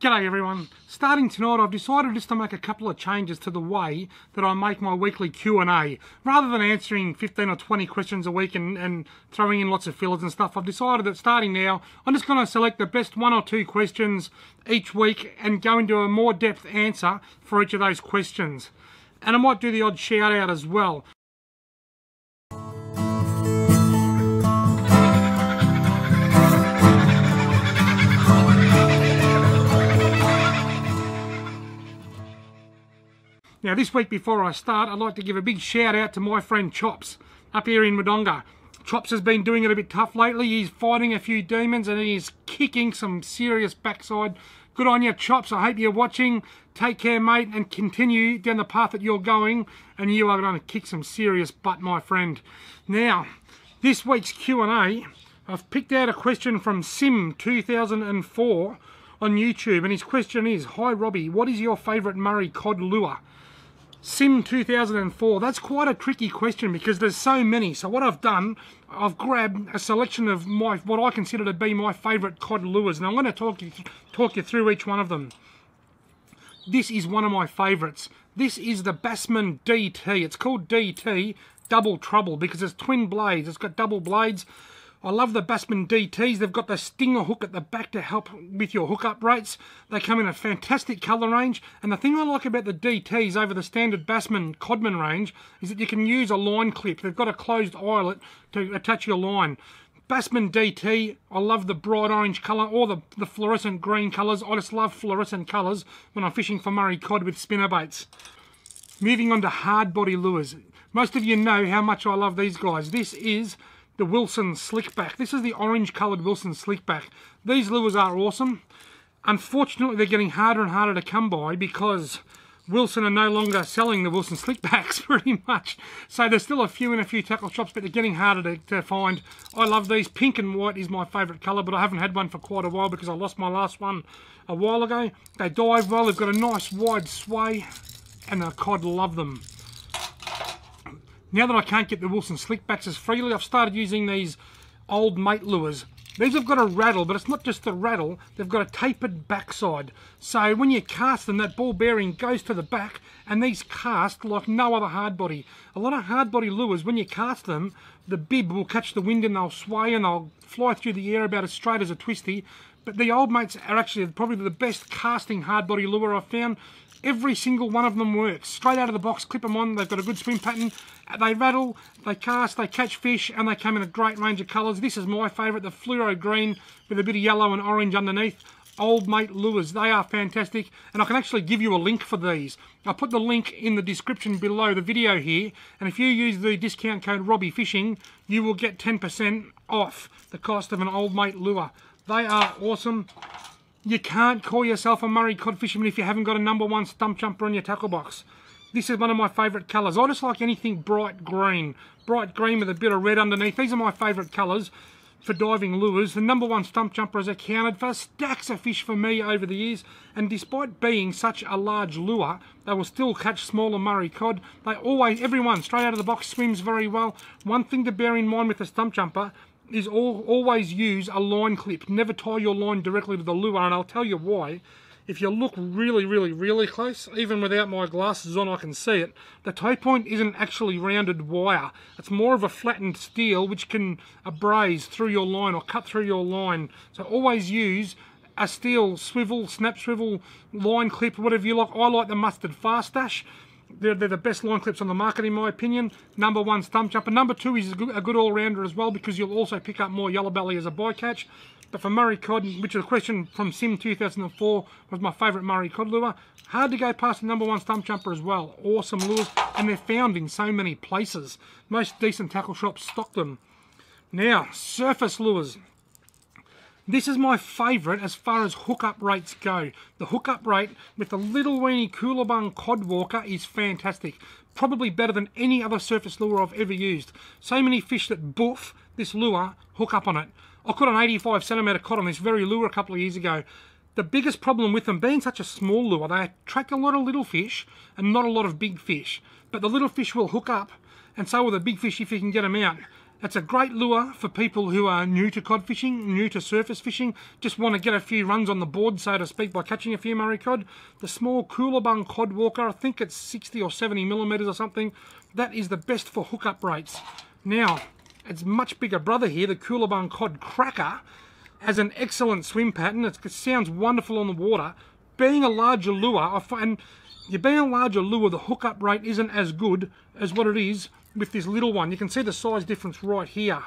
G'day everyone. Starting tonight I've decided just to make a couple of changes to the way that I make my weekly Q&A. Rather than answering 15 or 20 questions a week and throwing in lots of fillers and stuff, I've decided that starting now I'm just going to select the best 1 or 2 questions each week and go into a more depth answer for each of those questions. And I might do the odd shout out as well. Now this week before I start, I'd like to give a big shout out to my friend Chops up here in Wodonga. Chops has been doing it a bit tough lately. He's fighting a few demons and he's kicking some serious backside. Good on you, Chops. I hope you're watching. Take care, mate, and continue down the path that you're going, and you are going to kick some serious butt, my friend. Now, this week's Q&A, I've picked out a question from Sim 2004 on YouTube, and his question is, "Hi Robbie, what is your favourite Murray cod lure?" Sim 2004, that's quite a tricky question because there's so many. So what I've done, I've grabbed a selection of what I consider to be my favourite cod lures, and I'm going to talk you through each one of them. This is one of my favourites. This is the Batsman DT. It's called DT, Double Trouble, because it's twin blades. It's got double blades. I love the Batsman DTs. They've got the stinger hook at the back to help with your hookup rates. They come in a fantastic colour range. And the thing I like about the DTs over the standard Batsman Codman range is that you can use a line clip. They've got a closed eyelet to attach your line. Batsman DT, I love the bright orange colour or the fluorescent green colours. I just love fluorescent colours when I'm fishing for Murray cod with spinnerbaits. Moving on to hard body lures. Most of you know how much I love these guys. This is the Wilson Slickback. This is the orange coloured Wilson Slickback. These lures are awesome. Unfortunately, they're getting harder and harder to come by because Wilson are no longer selling the Wilson Slickbacks pretty much. So there's still a few in a few tackle shops, but they're getting harder to find. I love these. Pink and white is my favourite colour, but I haven't had one for quite a while because I lost my last one a while ago. They dive well. They've got a nice wide sway, and the cod love them. Now that I can't get the Wilson Slickbacks as freely, I've started using these old mate lures. These have got a rattle, but it's not just the rattle, they've got a tapered backside. So when you cast them, that ball bearing goes to the back, and these cast like no other hard body. A lot of hard body lures, when you cast them, the bib will catch the wind and they'll sway and they'll fly through the air about as straight as a twisty. But the old mates are actually probably the best casting hard body lure I've found. Every single one of them works. Straight out of the box, clip them on, they've got a good swim pattern. They rattle, they cast, they catch fish, and they come in a great range of colours. This is my favourite, the fluoro green with a bit of yellow and orange underneath. Old mate lures, they are fantastic. And I can actually give you a link for these. I'll put the link in the description below the video here. And if you use the discount code robbiefishing, you will get 10% off the cost of an old mate lure. They are awesome. You can't call yourself a Murray cod fisherman if you haven't got a #1 stump jumper in your tackle box. This is one of my favourite colours. I just like anything bright green. Bright green with a bit of red underneath. These are my favourite colours for diving lures. The #1 stump jumper has accounted for stacks of fish for me over the years. And despite being such a large lure, they will still catch smaller Murray cod. They always, everyone straight out of the box swims very well. One thing to bear in mind with the stump jumper is always use a line clip. Never tie your line directly to the lure, and I'll tell you why. If you look really close, even without my glasses on I can see it, the toe point isn't actually rounded wire. It's more of a flattened steel which can abrase through your line or cut through your line. So always use a steel swivel, snap swivel, line clip, whatever you like. I like the Mustard Fast Dash. They're the best line clips on the market in my opinion. #1 stump jumper. #2 is a good all-rounder as well because you'll also pick up more yellow belly as a bycatch. But for Murray cod, which is a question from Sim 2004, was my favourite Murray cod lure. Hard to go past the #1 stump jumper as well. Awesome lures, and they're found in so many places. Most decent tackle shops stock them. Now, surface lures. This is my favourite as far as hookup rates go. The hookup rate with the little weeny Coolabung Cod Walker is fantastic. Probably better than any other surface lure I've ever used. So many fish that boof this lure hook up on it. I caught an 85cm cod on this very lure a couple of years ago. The biggest problem with them being such a small lure, they attract a lot of little fish and not a lot of big fish. But the little fish will hook up, and so will the big fish if you can get them out. It's a great lure for people who are new to cod fishing, new to surface fishing, just want to get a few runs on the board, so to speak, by catching a few Murray cod. The small Coolabung cod walker, I think it's 60 or 70 millimeters or something, that is the best for hookup rates. Now, its much bigger brother here, the Coolabung Cod Cracker, has an excellent swim pattern. It sounds wonderful on the water. Being a larger lure, being a larger lure, the hookup rate isn't as good as what it is with this little one. You can see the size difference right here.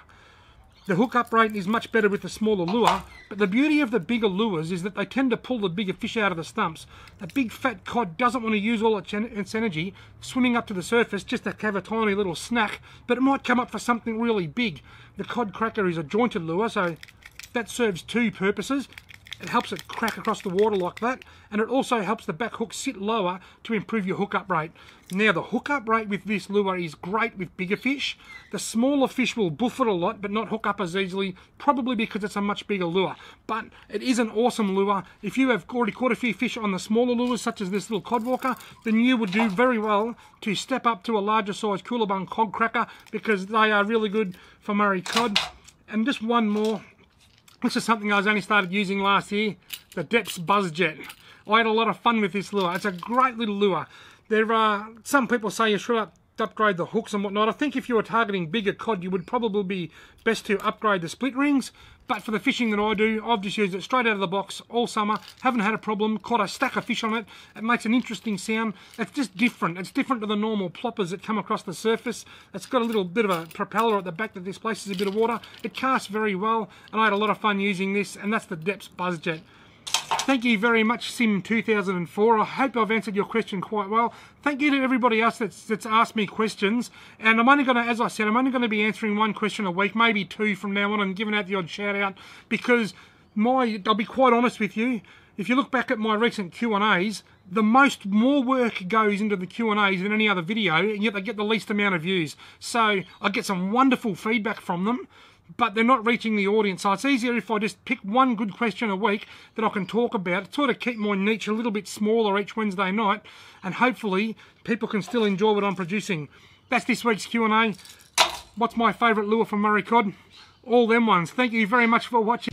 The hookup rate is much better with the smaller lure, but the beauty of the bigger lures is that they tend to pull the bigger fish out of the stumps. The big fat cod doesn't want to use all its energy swimming up to the surface just to have a tiny little snack, but it might come up for something really big. The Cod Cracker is a jointed lure, so that serves two purposes. It helps it crack across the water like that, and it also helps the back hook sit lower to improve your hookup rate. Now, the hookup rate with this lure is great with bigger fish. The smaller fish will buffet a lot but not hook up as easily, probably because it's a much bigger lure. But it is an awesome lure. If you have already caught a few fish on the smaller lures, such as this little cod walker, then you would do very well to step up to a larger size Coolabung Cod Cracker, because they are really good for Murray cod. And just one more. This is something I only started using last year, the Depths Buzz Jet. I had a lot of fun with this lure. It's a great little lure. There are some people say you should upgrade the hooks and whatnot. I think if you were targeting bigger cod, you would probably be best to upgrade the split rings. But for the fishing that I do, I've just used it straight out of the box all summer. Haven't had a problem. Caught a stack of fish on it. It makes an interesting sound. It's just different. It's different to the normal ploppers that come across the surface. It's got a little bit of a propeller at the back that displaces a bit of water. It casts very well, and I had a lot of fun using this, and that's the Depths Buzz Jet. Thank you very much, Sim2004. I hope I've answered your question quite well. Thank you to everybody else that's asked me questions. And I'm only going to, as I said, I'm only going to be answering one question a week, maybe two from now on, and giving out the odd shout out, because I'll be quite honest with you, if you look back at my recent Q&As, more work goes into the Q&As than any other video, and yet they get the least amount of views. So I get some wonderful feedback from them, but they're not reaching the audience. So it's easier if I just pick one good question a week that I can talk about, sort of keep my niche a little bit smaller each Wednesday night, and hopefully people can still enjoy what I'm producing. That's this week's Q&A. What's my favourite lure for Murray cod? All them ones. Thank you very much for watching.